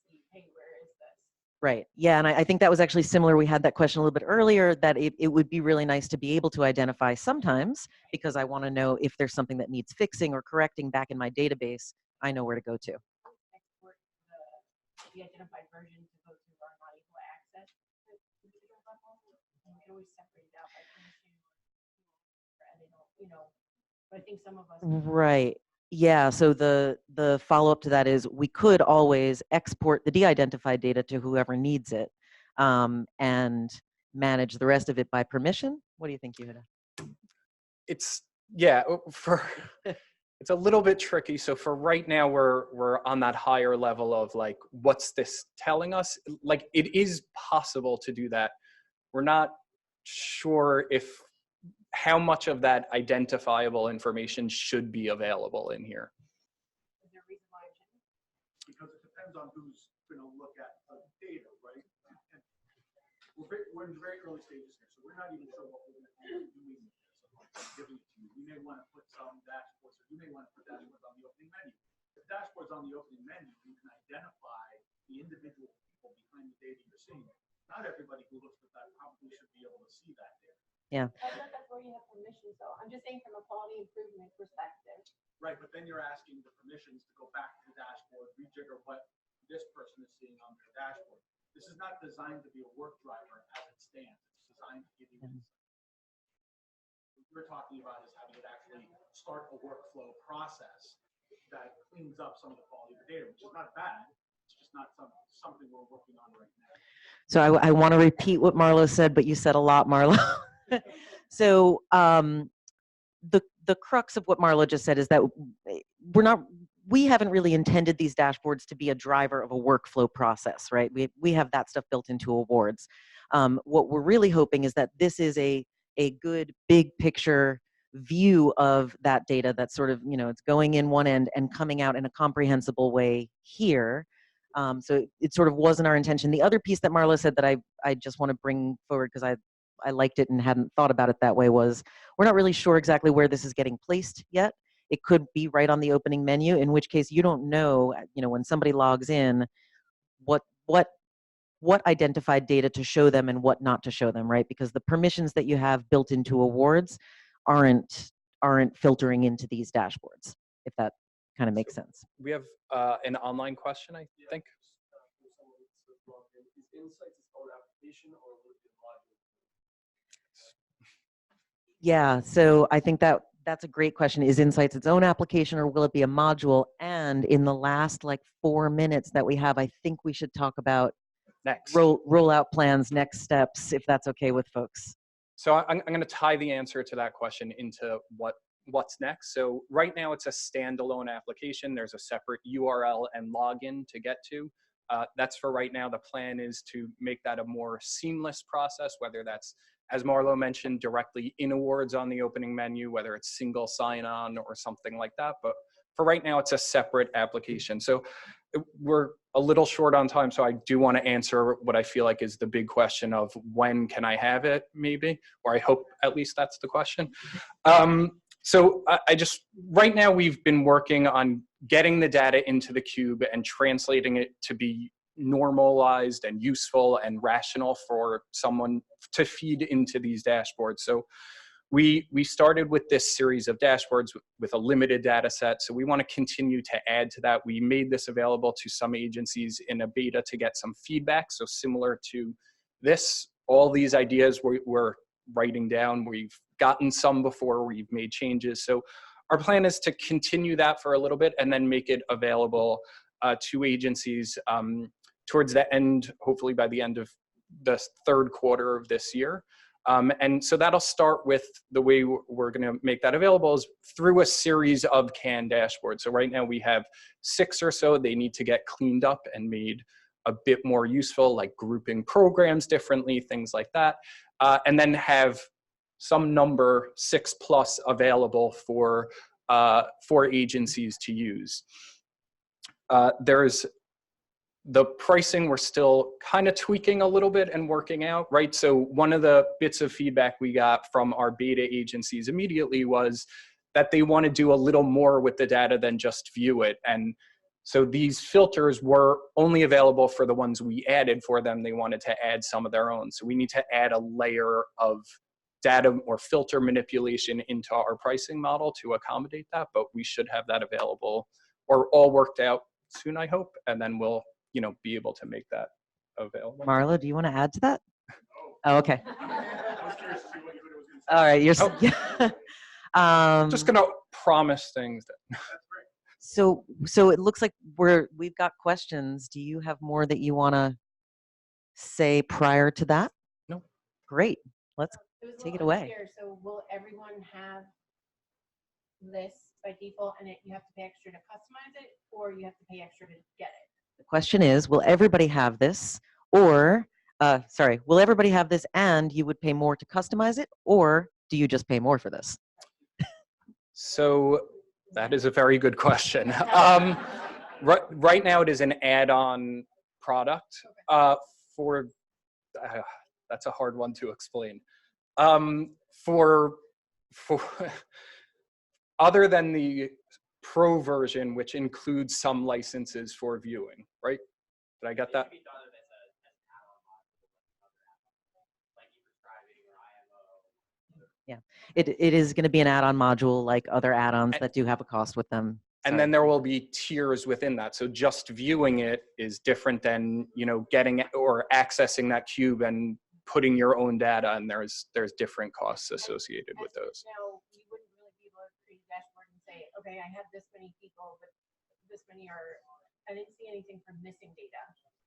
see, hey, where is this? Right. Yeah. And I think that was actually similar. We had that question a little bit earlier, that it would be really nice to be able to identify sometimes, because I want to know if there's something that needs fixing or correcting back in my database, I know where to go to. Export the identified version to those who are not able to access the individual level. And we can always separate it out by permission or edit, you know. But I think some of us. Right. Yeah. So the follow-up to that is, we could always export the de-identified data to whoever needs it, and manage the rest of it by permission. What do you think, Yehuda? It's, yeah, it's a little bit tricky. So for right now, we're on that higher level of like, what's this telling us? Like, it is possible to do that. We're not sure if how much of that identifiable information should be available in here. Is there a reason why it shouldn't? Because it depends on who's going to look at the data, right? And we're in very early stages here, so we're not even sure what we're going to be doing with this. Giving it to you. You may want to put some dashboards, or you may want to put dashboards on the opening menu. If dashboards on the opening menu, you can identify the individual people behind the data you're seeing. Not everybody who looks at that probably should be able to see that data. Yeah. I thought that's where you have permissions, though. I'm just saying from a quality improvement perspective. Right, but then you're asking the permissions to go back to the dashboard, rejigger what this person is seeing on their dashboard. This is not designed to be a work driver as it stands. It's designed to give you insight. What we're talking about is having it actually start a workflow process that cleans up some of the quality of the data, which is not bad. It's just not something we're working on right now. So I want to repeat what Marlo said, but you said a lot, Marlo. So the crux of what Marlo just said is that we haven't really intended these dashboards to be a driver of a workflow process, right? We have that stuff built into awards. What we're really hoping is that this is a good big picture view of that data that's sort of, it's going in one end and coming out in a comprehensible way here. So it sort of wasn't our intention. The other piece that Marlo said that I just want to bring forward, because I liked it and hadn't thought about it that way, was we're not really sure exactly where this is getting placed yet. It could be right on the opening menu, in which case you don't know, when somebody logs in, what identified data to show them and what not to show them, right? Because the permissions that you have built into awards aren't filtering into these dashboards, if that kind of makes sense. We have an online question, I think. Is InSights its own application, or would it be a module? Yeah, so I think that's a great question. Is InSights its own application, or will it be a module? And in the last 4 minutes that we have, I think we should talk about Next. rollout plans, next steps, if that's okay with folks. So I'm going to tie the answer to that question into what's next. So right now it's a standalone application. There's a separate URL and login to get to. That's for right now. The plan is to make that a more seamless process, whether that's, as Marlo mentioned, directly in awards on the opening menu, whether it's single sign-on or something like that. But for right now, it's a separate application. So we're a little short on time, so I do want to answer what I feel like is the big question of when can I have it, maybe, or I hope at least that's the question. So right now we've been working on getting the data into the cube and translating it to be normalized and useful and rational for someone to feed into these dashboards. So we started with this series of dashboards with a limited data set, so we want to continue to add to that. We made this available to some agencies in a beta to get some feedback, so similar to this, all these ideas we're writing down. We've gotten some before, we've made changes, so our plan is to continue that for a little bit and then make it available to agencies towards the end, hopefully by the end of the third quarter of this year. And so that'll start with the way we're going to make that available is through a series of CAN dashboards. So right now we have 6 or so. They need to get cleaned up and made a bit more useful, like grouping programs differently, things like that. And then have some number, 6+ available for agencies to use. There's the pricing we're still kind of tweaking a little bit and working out, right? So one of the bits of feedback we got from our beta agencies immediately was that they want to do a little more with the data than just view it. And so these filters were only available for the ones we added for them. They wanted to add some of their own. So we need to add a layer of data or filter manipulation into our pricing model to accommodate that, but we should have that available or all worked out soon, I hope, and then we'll be able to make that available. Marla, do you want to add to that? Oh, okay. I was curious to see what you was going to say. All right. You're Just gonna promise things. So it looks like we've got questions. Do you have more that you want to say prior to that? No. Great. Let's It was a take it little away. unclear. So will everyone have this by default and you have to pay extra to customize it, or you have to pay extra to get it? The question is, will everybody have this, or will everybody have this and you would pay more to customize it, or do you just pay more for this? So that is a very good question. Right now it is an add-on product for, that's a hard one to explain. For other than the Pro version, which includes some licenses for viewing, right? Did I get that? Yeah, it is going to be an add-on module like other add-ons that do have a cost with them. And then there will be tiers within that. So just viewing it is different than getting or accessing that cube and putting your own data, and there's different costs associated with those. Now, you wouldn't really be able to create a dashboard and say, okay, I have this many people, but this many I didn't see anything for missing data.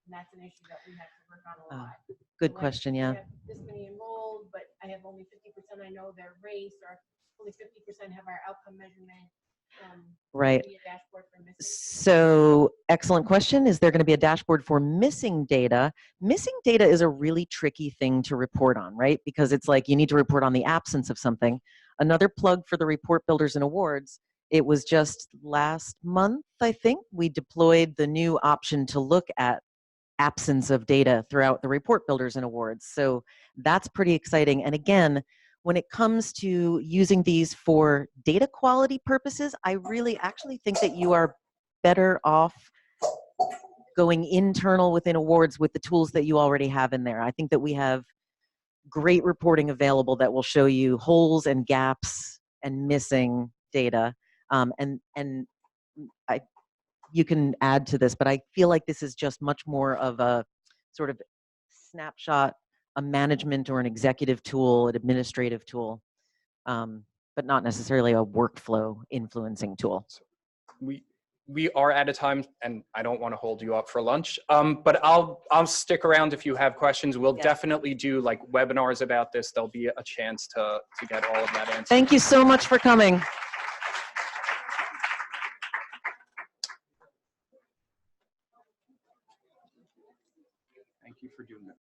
And that's an issue that we have to work on a lot. Good Like, question, I yeah. have this many enrolled, but I have only 50% I know their race, or only 50% have our outcome measurement. Right. Be a dashboard for missing. So, excellent question. Is there going to be a dashboard for missing data? Missing data is a really tricky thing to report on, right? Because it's like you need to report on the absence of something. Another plug for the report builders and awards. It was just last month, I think, we deployed the new option to look at absence of data throughout the report builders and awards. So that's pretty exciting. And again, when it comes to using these for data quality purposes, I really actually think that you are better off going internal within awards with the tools that you already have in there. I think that we have great reporting available that will show you holes and gaps and missing data. You can add to this, but I feel like this is just much more of a sort of snapshot, a management or an executive tool, an administrative tool, but not necessarily a workflow influencing tool. We are out of time, and I don't want to hold you up for lunch, but I'll stick around if you have questions. We'll definitely do like webinars about this. There'll be a chance to get all of that answered. Thank you so much for coming. Thank you for doing that.